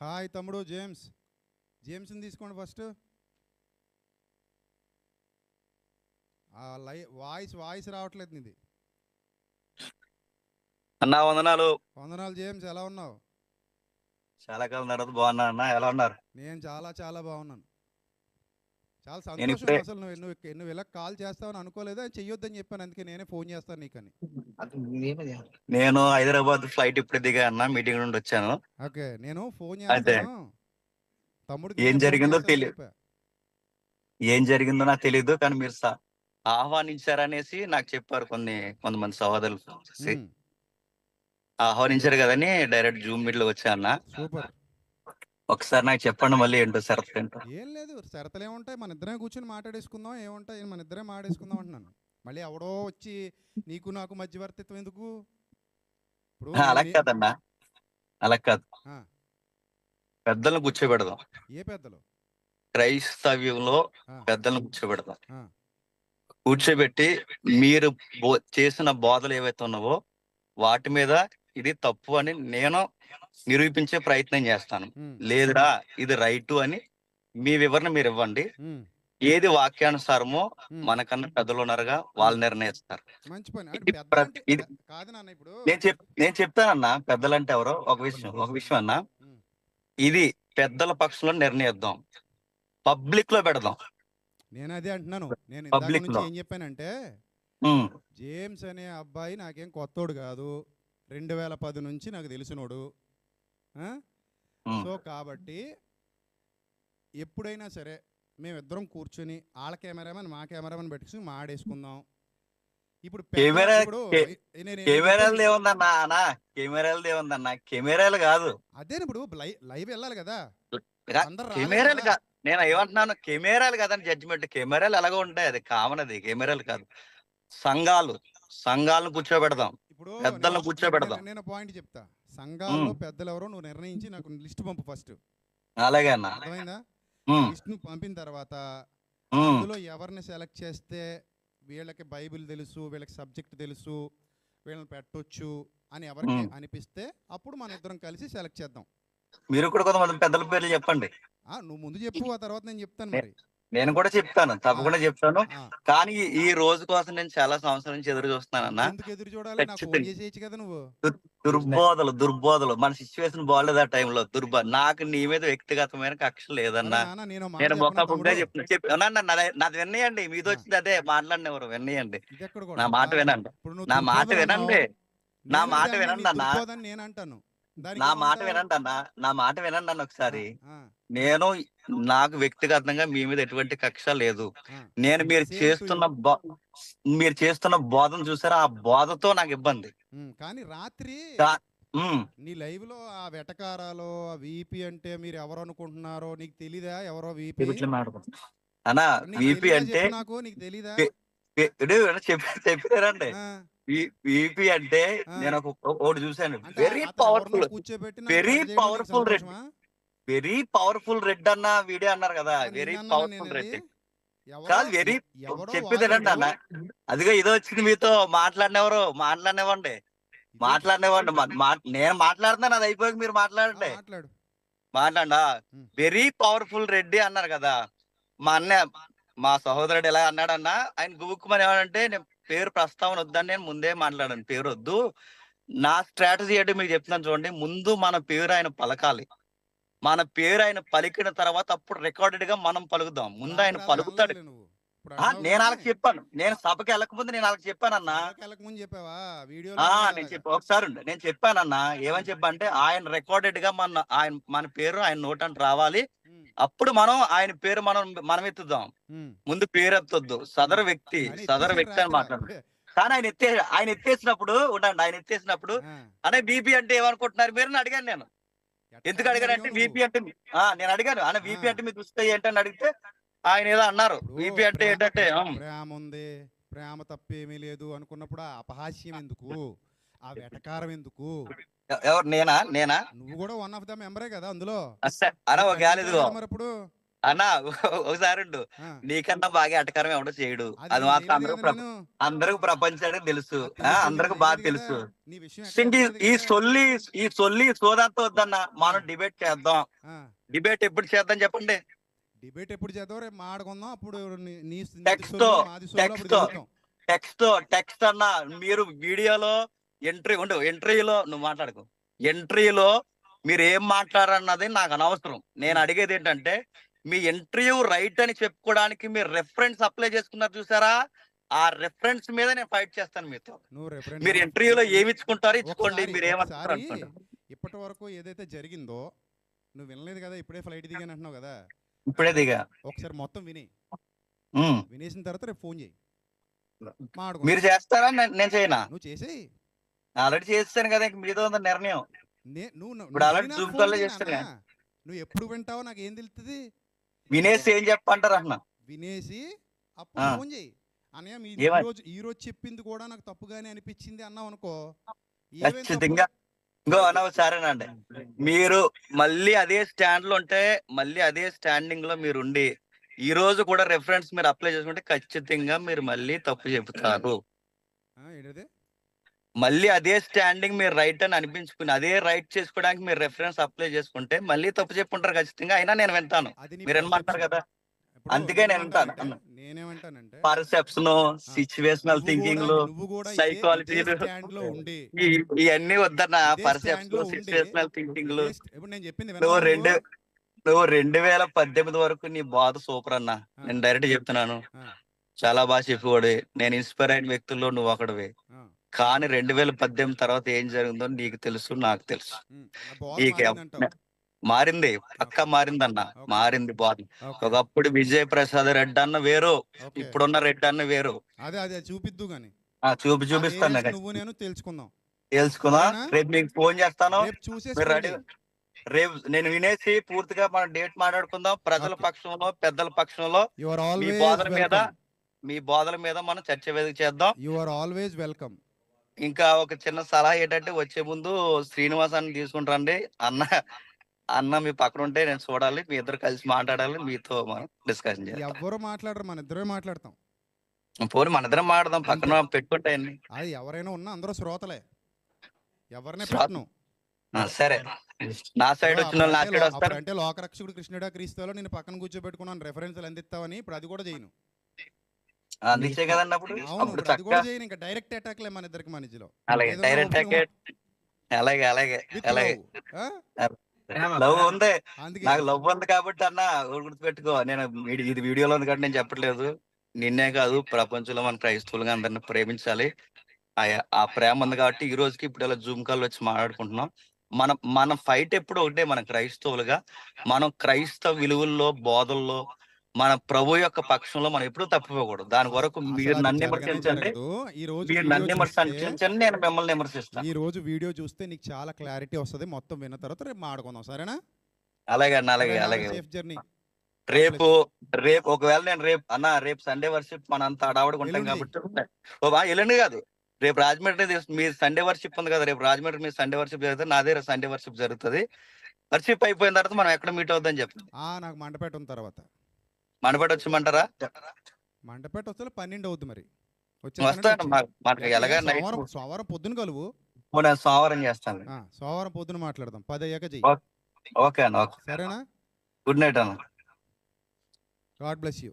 Hi తమ్ముడు James. జేమ్స్ని తీసుకోండి first. Voice రావట్లేదు నీది. అన్నా వందనాలు. వందనాలు జేమ్స్, ఎలా ఉన్నావు? చాలా కాలం తర్వాత బాగున్నా అన్న, ఎలా ఉన్నారు? నేను చాలా చాలా బాగున్నాను. చాలా నేను సంతోషం. ఇప్పుడే అసలు నువ్వు ఇలా కాల్ చేస్తావని అనుకోలేదు, అని చెయ్యొద్దని చెప్పాను, అందుకే నేనే ఫోన్ చేస్తాను నీకని. నేను హైదరాబాద్ ఫ్లైట్ ఇప్పుడే దిగా అన్న, మీటింగ్ నుండి వచ్చాను. ఓకే, నేను ఫోన్ అదే చేస్తాను, తమ్ముడికి ఏం నేనే ఫోన్ జరిగిందో చేస్తానని చెప్పా. ఏం జరిగిందో నాకు తెలియదు, కానీ మీరు ఆహ్వానించారనేసి నాకు చెప్పారు కొంతమంది సహోదరులు ఫోన్ చేసి. ఉమ్, ఆహ్వానించారు కదని డైరెక్ట్ జూమ్ మీట్ లో వచ్చా అన్న. సూపర్. ఒకసారి నాకు చెప్పండి మళ్ళీ ఏంటో షరతులు ఏంటో. ఏం లేదు, షరతులు ఏముంటాయి, మన ఇద్దరే కూర్చొని మాట్లాడేసుకుందాం. ఏముంటాయి, మన ఇద్దరే మాట్లాడేసుకుందాం అంటున్నాను. మళ్ళీ ఎవడో వచ్చి నీకు నాకు మధ్యవర్తిత్వం ఎందుకు? ఇప్పుడు అలా నేను కాదన్నా, అలా కాదు. పెద్దలను కూర్చోబెడదాం. ఏ పెద్దలు? క్రైస్తవ్యంలో ఆ, పెద్దలను కూర్చోబెడదాం. ఆ, కూర్చోబెట్టి మీరు చేసిన బోధలు ఏవైతే ఉన్నావో వాటి మీద ఇది తప్పు అని నేను నిరూపించే ప్రయత్నం చేస్తాను. ఉమ్, లేదురా ఇది రైటు అని మీ వివరణ మీరు ఇవ్వండి. ఉమ్, ఏది వాక్యానుసారమో ఉమ్, మనకన్నా పెద్దలు ఉన్నారుగా, ఉమ్. వాళ్ళు నిర్ణయిస్తారు. మంచి పని. అంటే ఇది పెద్దలంటే ఇది కాదు నాన్న ఇప్పుడు. నేను చెప్తానన్నా పెద్దలంటే ఎవరో. ఒక విషయం అన్నా, ఉమ్, ఇది పెద్దల పక్షంలో నిర్ణయిద్దాం, పబ్లిక్ లో పెడదాం. నేను అదే అంటున్నాను. నేను ఇందాక పబ్లిక్ నుంచి లో ఏం చెప్పానంటే, ఉమ్, జేమ్స్ అనే అబ్బాయి నాకేం కొత్తోడు కాదు, 2010 నుంచి నాకు తెలిసినోడు. ఆ? ఉమ్. సో కాబట్టి ఎప్పుడైనా సరే మేమిద్దరం కూర్చొని వాళ్ళ కెమెరామెన్ మా కెమెరామెన్ పెట్టుకుని మాడేసుకుందాం. ఇప్పుడు పెద్ద కెమెరా ఇప్పుడు నేను కెమెరాలు చెప్పేది ఏముందన్నా అన్నా, కెమెరాలు ఏముందన్నా, కెమెరాలు కాదు. అదే. ఇప్పుడు లైవ్ వెళ్ళాలి కదా, అందరు రాలేరు కెమెరాలు కదా. కాదు. నేను ఏమంటున్నాను, కెమెరాలు కాదని జడ్జిమెంట్. కెమెరాలు ఎలాగో ఉంటాయి, అది కామన్. అది కెమెరాలు కాదు. సంఘాలను కూర్చోబెడదాం, ఇప్పుడు పెద్దలను కూర్చోబెడదాం. నేను పాయింట్ చెప్తా. ఉమ్, సంఘాల్లో పెద్దలు ఎవరో నువ్వు నిర్ణయించి నాకు లిస్ట్ పంపు ఫస్ట్. అలాగే అన్న. అర్థమైందా? ఉమ్, లిస్ట్ను పంపిన తర్వాత ఉమ్, అందులో ఎవరిని సెలెక్ట్ చేస్తే వీళ్ళకి బైబిల్ తెలుసు, వీళ్ళకి సబ్జెక్ట్ తెలుసు, వీళ్ళని పెట్టొచ్చు అని ఎవరికి ఉమ్. అనిపిస్తే అప్పుడు మన ఇద్దరం కలిసి సెలెక్ట్ చేద్దాం. మీరు కూడా కొంతమంది పెద్దల పేర్లు చెప్పండి. నువ్వు ముందు చెప్పు, ఆ తర్వాత నేను చెప్తాను నే- మరి. నేను కూడా చెప్తాను, ఆ, తప్పకుండా చెప్తాను. ఆ. కానీ ఈ రోజు కోసం నేను చాలా సంవత్సరాల నుంచి ఎదురు చూస్తున్నానన్న. ఇంకెందుకు ఎదురు చూడాలి? నాకు ఫోన్ ఖచ్చితంగా. చేసేయచ్చు కదా నువ్వు. దుర్బోధలు మన సిచ్యువేషన్ బాగలేదు ఆ టైంలో. నాకు నీ మీద వ్యక్తిగతమైన కక్ష అరే లేదన్నా. నాన్న, నేను మాట నేను చెప్పనా మొక్కగా తమ్ముడు? చెప్తున్నా. నాది విన్నయండి, మీది ఆ, వచ్చింది అదే మాట్లాడినెవరు విన్నయండి. ఇది ఎక్కడ నా గొడవ? మాట వినండి. ఇప్పుడు నువ్వు నా మాట దుర్బోధలు అన్నావు, వినండి. నా నేను మాట అదే అన్నా, నీ వినండి అన్న. దుర్బోధని నేను అంటాను. దానికి నా మాట ఏమంటావు? వినండి అన్న. నా మాట వినండి అన్న ఆ, ఒకసారి. ఆ, నేను నాకు వ్యక్తిగతంగా మీ మీద ఎటువంటి కక్ష లేదు. ఆ. నేను సేమ్ టు యూ. మీరు చేస్తున్న బోధన చూసారా, ఆ బోధతో నాకు ఇబ్బంది. కానీ రాత్రి కా- ఉమ్. నీ లైవ్లో ఆ వెటకారాలో ఆ వీపీ అంటే మీరు ఎవరు అనుకుంటున్నారో నీకు తెలీదా? ఎవరో వీపీ అన్నా, నీకు విపి తెలీదా? అంటే చెప్పు నాకు, నీకు తెలీదా? చెప్పారండి. ఆ, విపి అంటే ఆ. నేను ఒకటి చూశాను. అంటే వెరీ అతను ఎవరినో పవర్ఫుల్, కూర్చోబెట్టి నన్ను వెరీ పెద్ద చేయడం నీకు పవర్ఫుల్ రెడ్, సంతోషమా? వెరీ పవర్ఫుల్ రెడ్ అన్న వీడియో అన్నారు కదా. వెరీ నిన్నన్నానా నేను పవర్ఫుల్ అది? రెడ్ ఎవడో కాదు, వెరీ. ఎవడో చెప్పేదేనండి వాగాడు. అన్న. అదిగో ఇదో వచ్చింది మీతో మాట్లాడినవ్వండి. ఇదేంటి? నేను మాట్లాడుతున్నాను, అది అయిపోయాక మీరు మాట్లాడండి. మాట్లాడు. మాట్లాడా. ఉమ్, వెరీ పవర్ఫుల్ రెడ్డి అన్నారు కదా. మా అన్న, మా సహోదరుడు ఎలా అన్నాడన్నా, ఆయన గుబుక్కుమని ఏమనంటే, నేను పేరు ప్రస్తావన వద్దని నేను ముందే మాట్లాడాను, పేరు వద్దు. నా స్ట్రాటజీ ఏంటో మీకు చెప్తున్నాను చూడండి. ముందు మన పేరు ఆయన పలకాలి. మన పేరు ఆయన పలికిన తర్వాత అప్పుడు రికార్డెడ్ గా మనం పలుకుదాం. ముందు ఆయన రాత్రి అలా పలుకుతాడు. అనలేదులే నువ్వు, ఇప్పుడు అంటున్నావు నేను కానీ. వాళ్ళకి చెప్పాను. నేను సభకి వెళ్ళకముందు నేను వాళ్ళకి చెప్పానన్నా. సభకి వెళ్ళక ముందు చెప్పావా? వీడియోలో అన్నాడు నేను అలాగా. చెప్పి ఒకసారి నేను చెప్పానన్నా. ఆ, ఏమని చెప్పా అంటే, ఆయన రికార్డెడ్ గా మన పేరు ఆయన నోటంట రావాలి. ఉమ్, అప్పుడు మనం ఆయన పేరు మనం ఎత్తుదాం. ఉమ్, ముందు పేరు ఎత్తొద్దు. ఉమ్. సదరు ఎత్తేసాడు వ్యక్తి అని రాత్రి. మాట్లాడు. కానీ ఆయన ఎత్తేసినప్పుడు ఉండండి. ఆయన ఎత్తేసినప్పుడు ఆ, అనే బీపీ అంటే ఏమనుకుంటున్నారు మీరు అని అడిగాను నేను. ఎందుకు ఎట్టాగని అడిగానంటే అడిగావు నువ్వు? వీపీ అంటే నేను అడిగాను అన్న, ఆ, వీపీ అంటే మీకు వస్తాయి ఏంటని అడిగితే ఆయన ఏదో అన్నారు. ఇప్పుడు వీపీ అంటే ఏంటంటే ప్రేమ ఉంది, ప్రేమ తప్పేమీ లేదు అనుకున్నప్పుడు ఆ అపహాస్యం ఎందుకు? ఆ వెటకారం ఎందుకు? ఎవరు నేనా? నువ్వు కూడా వన్ ఆఫ్ ద మెంబరే కదా అందులో. అన్న నువ్వు ఒక ఖండించాలి ఇదిగో కదా మరి ఇప్పుడు. అన్న ఒకసారి ఉండు. ఆ, నీకన్నా బాగా ఎటకారం ఎవడో చేయడు. అది అది నేను మాత్రం చేయలేదు కదా నేను. అందరికి ప్రపంచానికి తెలుసు. అది తెలుసు, నేను అందరికి బాగా చేయలేదు కదా. తెలుసు. నీ విషయం ఎక్కడ ఇంక చెప్పలేదు ఈ కదా. సొల్లి ఈ సొల్లి సోదంతా వద్దన్న, మనం డిబేట్ చేద్దాం. ఆ, డిబేట్ ఎప్పుడు చేద్దాం చెప్పండి. డిబేట్ ఎప్పుడు చేద్దాం, రేపు మాడుకుందాం. అప్పుడు నీ టెక్స్ట్ సొల్లు, మాది సొల్లు, అప్పుడు టెక్స్ట్ తెలుద్దాం. టెక్స్ట్ అన్న. మీరు వీడియోలో ఎంట్రీలో నువ్వు మాట్లాడుకో. ఎంట్రీలో మీరు ఏం మాట్లాడన్నది నాకు అనవసరం. నేను అడిగేది ఏంటంటే, మీ ఇంటర్వ్యూ రైట్ అని చెప్పుకోవడానికి మీరు రెఫరెన్స్ అప్లై చేసుకున్నారు చూసారా, ఆ రెఫరెన్స్ మీద నేను ఫైట్ చేస్తాను మీతో. నువ్వు మీరు రెఫరెన్స్ ఇంటర్వ్యూలో ఏమి ఇచ్చుకుంటారో ఇచ్చుకోండి, ఒకసారి మీరు ఏమంటారు ఒకసారి అనుకోండి. ఇప్పటి వరకు ఏదైతే జరిగిందో నువ్వు వినలేదు కదా, ఇప్పుడే ఫ్లైట్ దిగాను అంటున్నావు కదా. ఇప్పుడే దిగా. ఒకసారి మొత్తం విని, ఉమ్. వినేసిన తర్వాత రేపు ఫోన్ చేయి, మీరు మాట్లాడుకుందాం. చేస్తారా, నేను చేయనా? నువ్వు చేసేయి. ఆల్రెడీ చేస్తాను కదా, ఇంక మీతో ఉంది నిర్ణయం. నువ్వు ఇప్పుడు already విని నాకు Zoom ఫోన్ call లో చేయి చేస్తాను నాన్న. నువ్వు ఎప్పుడు వింటావో నాకు ఏం తెలుస్తుంది. వినేసి ఏం చెప్పంటారు అన్న? వినేసి అప్పుడు ఆ. ఫోన్ చేయి. అన్నయ్య మీ ఏమని? ఈ రోజు చెప్పింది కూడా నాకు తప్పుగానే అనిపించింది అన్నావు అనుకో, ఏమేం తప్పు? ఖచ్చితంగా. ఇంకో అన్న సరేనండి, మీరు మళ్ళీ అదే స్టాండ్ లో ఉంటే, మళ్ళీ అదే స్టాండింగ్ లో మీరు ఉండి ఈ రోజు కూడా రెఫరెన్స్ మీరు అప్లై చేసుకుంటే ఖచ్చితంగా మీరు మళ్ళీ తప్పు చెబుతారు. ఏంటది? మళ్ళీ అదే స్టాండింగ్ మీరు రైట్ అని అనిపించుకుని అదే రైట్ చేసుకోవడానికి మీరు రెఫరెన్స్ అప్లై చేసుకుంటే మళ్ళీ తప్పు చెప్పుంటారు ఖచ్చితంగా. అయినా నేను వింటాను. అది నీ మీరు ఏమంటారు perception. కదా, ఇప్పుడు అందుకే నేను వింటాను. నేనేమంటానంటే పర్సెప్షన్, సిచ్యువేషనల్ థింకింగ్ లు, నువ్వు కూడా సైకాలజీలు, స్టాండ్ లో ఉండి, ఇవన్నీ వద్దన్న. ఇదే stand లో పర్సెప్షన్, ఉండి, సిచ్యువేషనల్ థింకింగ్ లు. ఇప్పుడు నేను చెప్పింది నువ్వు వినవా నువ్వు? 2018 వరకు నీ బాధ సూపర్ అన్న. నేను డైరెక్ట్ చెప్తున్నాను. ఆ, చాలా బాగా చెప్పేవాడు. నేను ఇన్స్పైర్ అయిన వ్యక్తుల్లో నువ్వు ఒకడివే. ఆ, కానీ 2018 తర్వాత ఏం జరిగిందో నీకు తెలుసు, నాకు తెలుసు. నా బాధ నీకు మారిందంటావు. మారింది, పక్క మారిందన్న. Okay. మారింది బాధ. Okay. ఒకప్పుడు విజయ్ ప్రసాద్ రెడ్డి అన్న వేరు, Okay. ఇప్పుడున్న రెడ్డి అన్న వేరు. అదే అదే చూపిద్దు గాని, చూపిస్తాను. నువ్వు నేను తెలుసుకుందాం. తెలుసుకుందా? సరేనా? రేపు మీకు ఫోన్ చేస్తాను. రేపు చూసేసి మీరు ఫోన్ రెడీ. చేయి. రేపు నేను వినేసి పూర్తిగా మనం డేట్ మాట్లాడుకుందాం. ప్రజల Okay. పక్షంలో, పెద్దల పక్షంలో You are మీ always బోధల మీద welcome. మనం చర్చ వేదిక చేద్దాం. You are always welcome. ఇంకా ఒక చిన్న సలహా ఏంటంటే, వచ్చే ముందు శ్రీనివాసాన్ని తీసుకుంటారండి. అన్న మీ పక్కన ఉంటే నేను చూడాలి, మీ ఇద్దరు కలిసి మాట్లాడాలి, మీతో మనం డిస్కషన్ చేయాలి. ఎవ్వరు మాట్లాడరు, మన ఇద్దరే మాట్లాడతాం. పోనీ మన ఇద్దరం మాట్లాడదాం, పక్కన పెట్టుకుంటాయండి. అది ఎవరైనా ఉన్నా అందరూ శ్రోతలే, ఎవరినే శ్రోత- పెట్టను. సరే, నా సైడ్ వచ్చిన వాళ్ళు నా సైడ్ వస్తారు. అంటే లోకరక్షకుడు కృష్ణుడా క్రీస్తులో నేను పక్కన కూర్చోబెట్టుకున్నాను, రెఫరెన్స్లు అందిస్తావని. ఇప్పుడు అది కూడా చేయను. అందించే కదండి అప్పుడు. అవును, అప్పుడు ఇప్పుడు అది కూడా చక్కగా చేయను. ఇంకా డైరెక్ట్ అటాక్ లే మన ఇద్దరికి మధ్యలో. అలాగే ఏదైనా డైరెక్ట్ ఉపయోగం- అలాగే అలాగే with అలాగే love. ఆ? లవ్ ఉంది. అందుకే నాకు లవ్ ఉంది కాబట్టి అన్న ఒకటి గుర్తుపెట్టుకో. నేను ఇది వీడియోలో ఉంది కాబట్టి నేను చెప్పట్లేదు. నిన్నే కాదు, ప్రపంచంలో మన క్రైస్తవులుగా అందరిని ప్రేమించాలి. ఆ ప్రేమ ఉంది కాబట్టి ఈ రోజుకి ఇప్పుడు ఇలా జూమ్ కాల్ వచ్చి మాట్లాడుకుంటున్నాం. మన ఫైట్ ఎప్పుడు ఒకటే. మన క్రైస్తవులుగా మనం క్రైస్తవ విలువల్లో, బోధల్లో, మన ప్రభు యొక్క పక్షంలో మనం ఎప్పుడూ తప్పిపోకూడదు. దాని వరకు మీరు అసలు అది నన్ను జరగనే విమర్శించండి, జరగదు. ఈ రోజు మీరు వీడియో నన్ను చూస్తే- విమర్శించండి, నేను మిమ్మల్ని విమర్శిస్తాను. ఈ రోజు వీడియో చూస్తే నీకు చాలా క్లారిటీ వస్తుంది. మొత్తం విన్న తర్వాత రేపు మాట్లాడుకుందాం, సరేనా? అలాగే అన్న, అలాగే అలాగే. Safe journey. రేపు ఒకవేళ నేను రేపు సండే వర్షిప్ మనంతా అడావుడు ఉంటాం ఎల్లుండి. కాబట్టి ఎల్లుండి కాదు, రేపు రాజమండ్రి మీ సండే వర్షిప్ ఉంది కదా, రేపు రాజమండ్రి మీ సండే వర్షిప్ జరుగుతుంది, నాదే సండే వర్షిప్ జరుగుతుంది. వర్షిప్ అయిపోయిన తర్వాత మనం ఎక్కడ మీట్ అవుద్దని చెప్తాం. నాకు మండపేట ఉన్న తర్వాత మనబడి వచ్చమంటారా? మండపేట వస్తే 12 అవుద్ది. మరి వస్తాను. మనకి ఎలాగా నైట్ సోమవారం పొద్దున కలువు. నేను సోమవారం చేస్తాను. సోమవారం పొద్దున మాట్లాడదాం. 10 అయ్యాక చెయ్యి, ఓకే అన్న, ఓకే. సరేనా? గుడ్ నైట్ అన్న. God bless you.